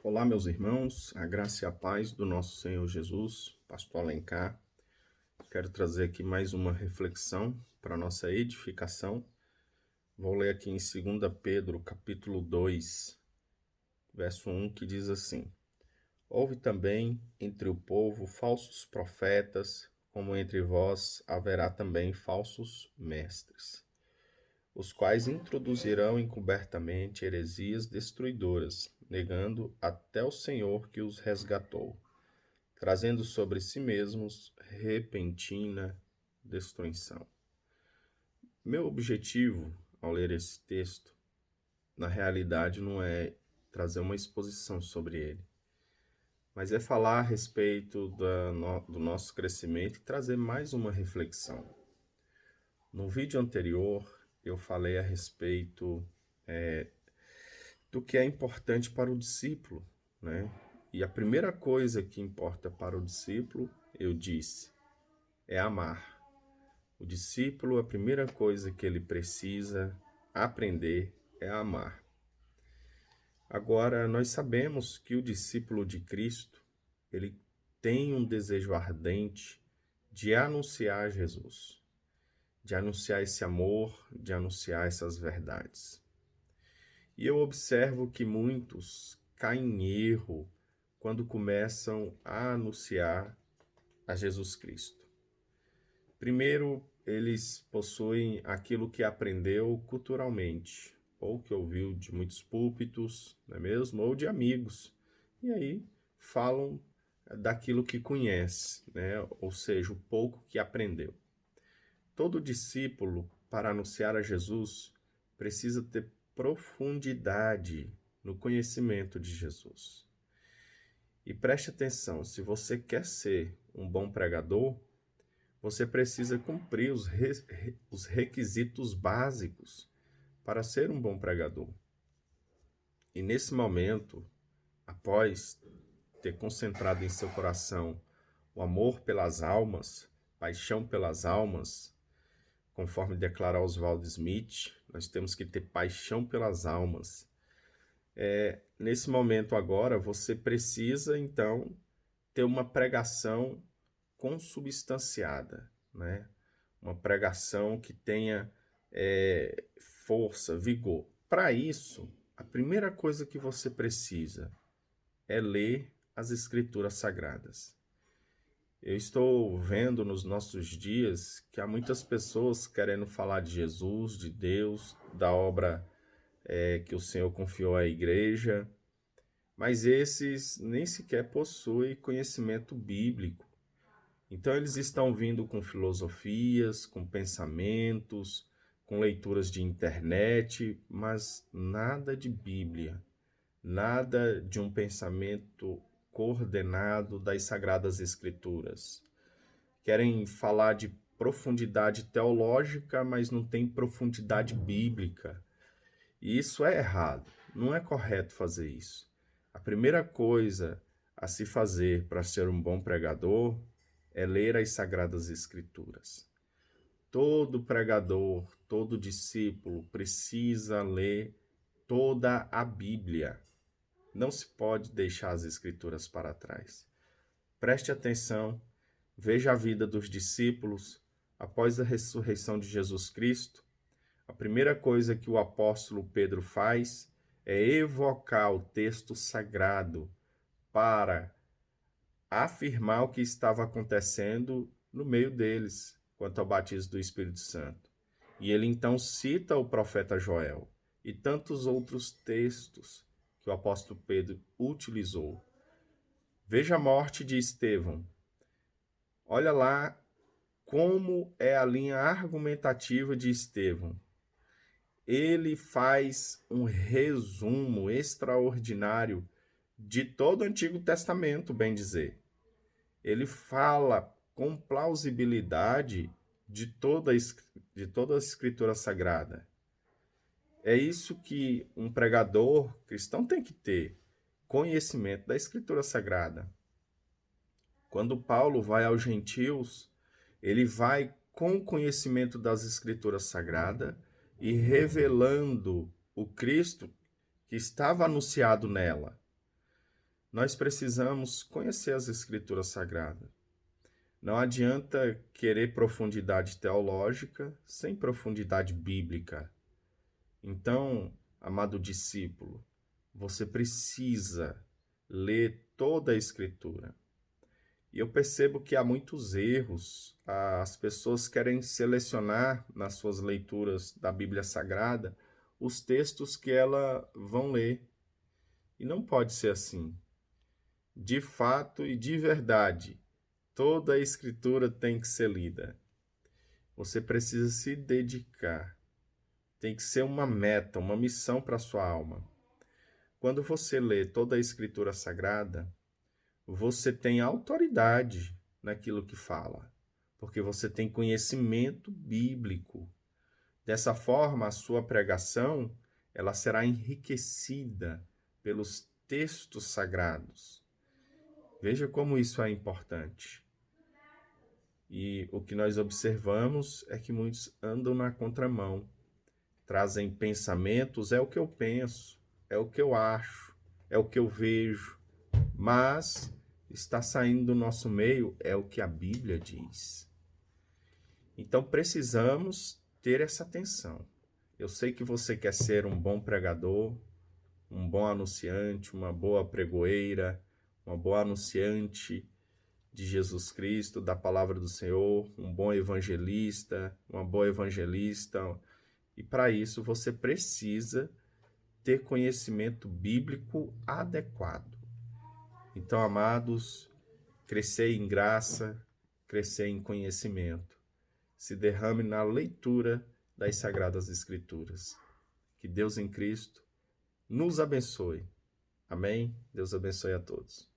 Olá, meus irmãos, a graça e a paz do nosso Senhor Jesus, Pastor Alencar. Quero trazer aqui mais uma reflexão para nossa edificação. Vou ler aqui em 2 Pedro, capítulo 2, verso 1, que diz assim: Houve também entre o povo falsos profetas, como entre vós haverá também falsos mestres, os quais introduzirão encobertamente heresias destruidoras, negando até o Senhor que os resgatou, trazendo sobre si mesmos repentina destruição. Meu objetivo ao ler esse texto, na realidade, não é trazer uma exposição sobre ele, mas é falar a respeito do nosso crescimento e trazer mais uma reflexão. No vídeo anterior, eu falei a respeito do que é importante para o discípulo, né? E a primeira coisa que importa para o discípulo, eu disse, é amar. O discípulo, a primeira coisa que ele precisa aprender é amar. Agora, nós sabemos que o discípulo de Cristo, ele tem um desejo ardente de anunciar Jesus, de anunciar esse amor, de anunciar essas verdades. E eu observo que muitos caem em erro quando começam a anunciar a Jesus Cristo. Primeiro, eles possuem aquilo que aprendeu culturalmente, ou que ouviu de muitos púlpitos, não é mesmo? Ou de amigos. E aí falam daquilo que conhece, né? Ou seja, o pouco que aprendeu. Todo discípulo, para anunciar a Jesus, precisa ter profundidade no conhecimento de Jesus. E preste atenção, se você quer ser um bom pregador, você precisa cumprir os requisitos básicos para ser um bom pregador. E nesse momento, após ter concentrado em seu coração o amor pelas almas, paixão pelas almas, conforme declara Oswald Smith, nós temos que ter paixão pelas almas. Nesse momento agora, você precisa, então, ter uma pregação consubstanciada, né? Uma pregação que tenha força, vigor. Para isso, a primeira coisa que você precisa é ler as Escrituras Sagradas. Eu estou vendo nos nossos dias que há muitas pessoas querendo falar de Jesus, de Deus, da obra que o Senhor confiou à igreja, mas esses nem sequer possuem conhecimento bíblico. Então eles estão vindo com filosofias, com pensamentos, com leituras de internet, mas nada de Bíblia, nada de um pensamento coordenado das Sagradas Escrituras. Querem falar de profundidade teológica, mas não tem profundidade bíblica. E isso é errado, não é correto fazer isso. A primeira coisa a se fazer para ser um bom pregador é ler as Sagradas Escrituras. Todo pregador, todo discípulo precisa ler toda a Bíblia. Não se pode deixar as Escrituras para trás. Preste atenção, veja a vida dos discípulos após a ressurreição de Jesus Cristo. A primeira coisa que o apóstolo Pedro faz é evocar o texto sagrado para afirmar o que estava acontecendo no meio deles, quanto ao batismo do Espírito Santo. E ele então cita o profeta Joel e tantos outros textos que o apóstolo Pedro utilizou. Veja a morte de Estevão. Olha lá como é a linha argumentativa de Estevão. Ele faz um resumo extraordinário de todo o Antigo Testamento, bem dizer. Ele fala com plausibilidade de toda a Escritura Sagrada. É isso que um pregador cristão tem que ter, conhecimento da Escritura Sagrada. Quando Paulo vai aos gentios, ele vai com conhecimento das Escrituras Sagradas e revelando o Cristo que estava anunciado nela. nós precisamos conhecer as Escrituras Sagradas. Não adianta querer profundidade teológica sem profundidade bíblica. Então, amado discípulo, você precisa ler toda a Escritura. E eu percebo que há muitos erros. As pessoas querem selecionar nas suas leituras da Bíblia Sagrada os textos que elas vão ler. E não pode ser assim. De fato e de verdade, toda a Escritura tem que ser lida. Você precisa se dedicar. Tem que ser uma meta, uma missão para a sua alma. Quando você lê toda a Escritura Sagrada, você tem autoridade naquilo que fala, porque você tem conhecimento bíblico. Dessa forma, a sua pregação, ela será enriquecida pelos textos sagrados. Veja como isso é importante. E o que nós observamos é que muitos andam na contramão, trazem pensamentos, é o que eu penso, é o que eu acho, é o que eu vejo, mas está saindo do nosso meio é o que a Bíblia diz. Então precisamos ter essa atenção. Eu sei que você quer ser um bom pregador, um bom anunciante, uma boa pregoeira, uma boa anunciante de Jesus Cristo, da palavra do Senhor, um bom evangelista, uma boa evangelista. E para isso você precisa ter conhecimento bíblico adequado. Então, amados, crescei em graça, crescei em conhecimento. Se derrame na leitura das Sagradas Escrituras. Que Deus em Cristo nos abençoe. Amém? Deus abençoe a todos.